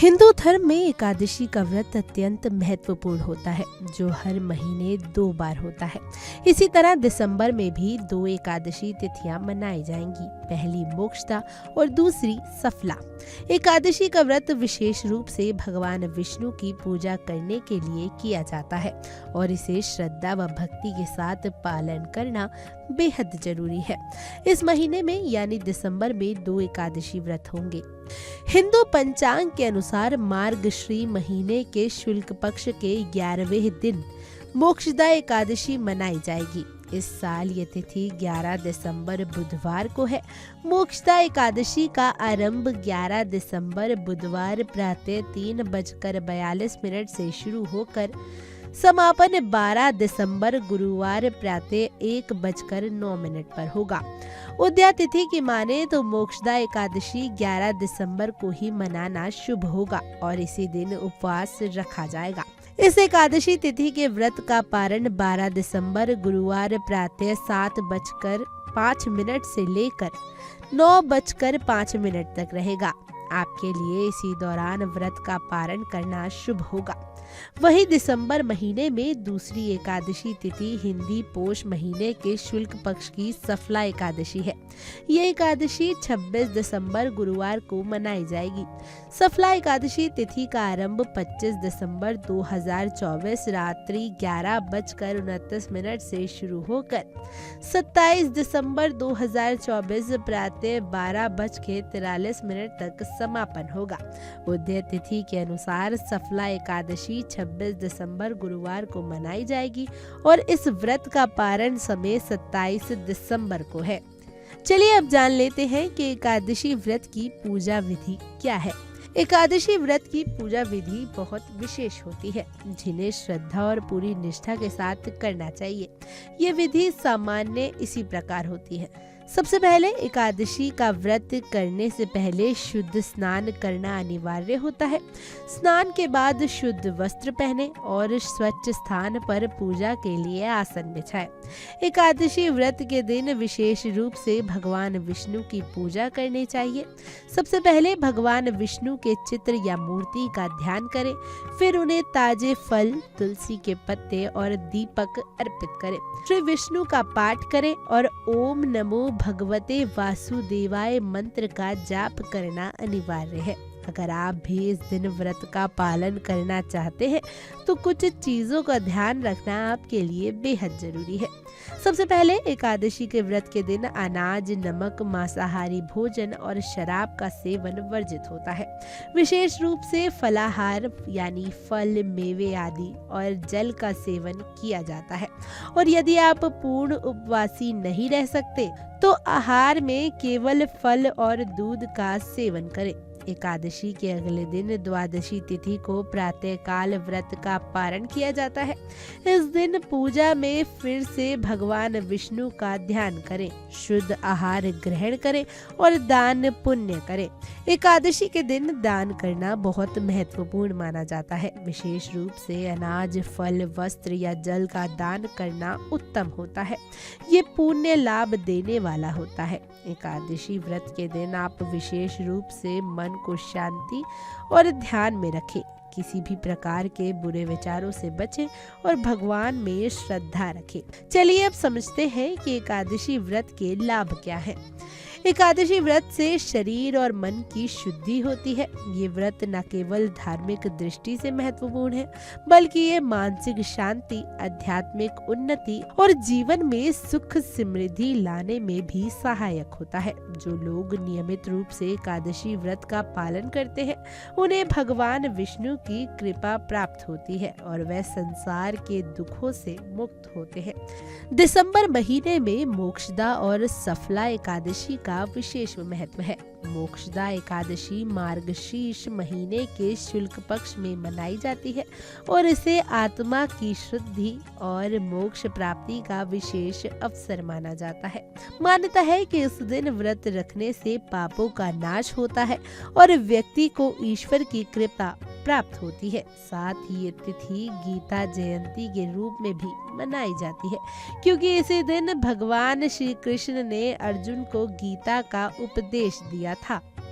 हिंदू धर्म में एकादशी का व्रत अत्यंत महत्वपूर्ण होता है, जो हर महीने 2 बार होता है। इसी तरह दिसंबर में भी 2 एकादशी तिथियां मनाई जाएंगी, पहली मोक्षदा और दूसरी सफला। एकादशी का व्रत विशेष रूप से भगवान विष्णु की पूजा करने के लिए किया जाता है और इसे श्रद्धा व भक्ति के साथ पालन करना बेहद जरूरी है। इस महीने में यानी दिसंबर में 2 एकादशी व्रत होंगे। हिंदू पंचांग के अनुसार मार्गश्री महीने के शुक्ल पक्ष के 11वें दिन मोक्षदा एकादशी मनाई जाएगी। इस साल ये तिथि 11 दिसंबर बुधवार को है। मोक्षदा एकादशी का आरंभ 11 दिसंबर बुधवार प्रातः 3:42 से शुरू होकर समापन 12 दिसंबर गुरुवार प्रातः 1:09 पर होगा। उदया तिथि की माने तो मोक्षदा एकादशी 11 दिसंबर को ही मनाना शुभ होगा और इसी दिन उपवास रखा जाएगा। इस एकादशी तिथि के व्रत का पारण 12 दिसंबर गुरुवार प्रातः 7:05 से लेकर 9:05 तक रहेगा। आपके लिए इसी दौरान व्रत का पारण करना शुभ होगा। वही दिसंबर महीने में दूसरी एकादशी तिथि हिंदी पोष महीने के शुक्ल पक्ष की सफला एकादशी है। ये एकादशी 26 दिसंबर गुरुवार को मनाई जाएगी। सफला एकादशी तिथि का आरंभ 25 दिसंबर 2024 रात्रि 11:29 से शुरू होकर 27 दिसंबर 2024 प्रातः 12:43 तक समापन होगा। उदय तिथि के अनुसार सफला एकादशी 26 दिसंबर गुरुवार को मनाई जाएगी और इस व्रत का पारण समय 27 दिसंबर को है। चलिए अब जान लेते हैं कि एकादशी व्रत की पूजा विधि क्या है। एकादशी व्रत की पूजा विधि बहुत विशेष होती है, जिन्हें श्रद्धा और पूरी निष्ठा के साथ करना चाहिए। ये विधि सामान्य इसी प्रकार होती है। सबसे पहले एकादशी का व्रत करने से पहले शुद्ध स्नान करना अनिवार्य होता है। स्नान के बाद शुद्ध वस्त्र पहने और स्वच्छ स्थान पर पूजा के लिए आसन बिछाएं। एकादशी व्रत के दिन विशेष रूप से भगवान विष्णु की पूजा करनी चाहिए। सबसे पहले भगवान विष्णु के चित्र या मूर्ति का ध्यान करें, फिर उन्हें ताजे फल, तुलसी के पत्ते और दीपक अर्पित करें। श्री विष्णु का पाठ करें और ओम नमो भगवते वासुदेवाय मंत्र का जाप करना अनिवार्य है। अगर आप भी इस दिन व्रत का पालन करना चाहते हैं तो कुछ चीजों का ध्यान रखना आपके लिए बेहद जरूरी है। सबसे पहले एकादशी के व्रत के दिन अनाज, नमक, मांसाहारी भोजन और शराब का सेवन वर्जित होता है। विशेष रूप से फलाहार यानी फल, मेवे आदि और जल का सेवन किया जाता है। और यदि आप पूर्ण उपवासी नहीं रह सकते तो आहार में केवल फल और दूध का सेवन करें। एकादशी के अगले दिन द्वादशी तिथि को प्रातः काल व्रत का पारण किया जाता है। इस दिन पूजा में फिर से भगवान विष्णु का ध्यान करें, शुद्ध आहार ग्रहण करें और दान पुण्य करें। एकादशी के दिन दान करना बहुत महत्वपूर्ण माना जाता है। विशेष रूप से अनाज, फल, वस्त्र या जल का दान करना उत्तम होता है। ये पुण्य लाभ देने वाला होता है। एकादशी व्रत के दिन आप विशेष रूप से मन को शांति और ध्यान में रखें, किसी भी प्रकार के बुरे विचारों से बचें और भगवान में श्रद्धा रखें। चलिए अब समझते हैं कि एकादशी व्रत के लाभ क्या है। एकादशी व्रत से शरीर और मन की शुद्धि होती है। ये व्रत न केवल धार्मिक दृष्टि से महत्वपूर्ण है, बल्कि ये मानसिक शांति, आध्यात्मिक उन्नति और जीवन में सुख समृद्धि लाने में भी सहायक होता है। जो लोग नियमित रूप से एकादशी व्रत का पालन करते हैं, उन्हें भगवान विष्णु की कृपा प्राप्त होती है और वह संसार के दुखों से मुक्त होते हैं। दिसंबर महीने में मोक्षदा और सफला एकादशी का विशेष महत्व है। मोक्षदा एकादशी मार्गशीर्ष महीने के शुक्ल पक्ष में मनाई जाती है और इसे आत्मा की शुद्धि और मोक्ष प्राप्ति का विशेष अवसर माना जाता है। मान्यता है कि इस दिन व्रत रखने से पापों का नाश होता है और व्यक्ति को ईश्वर की कृपा प्राप्त होती है। साथ ही ये तिथि गीता जयंती के रूप में भी मनाई जाती है, क्योंकि इसी दिन भगवान श्री कृष्ण ने अर्जुन को गीता का उपदेश दिया था।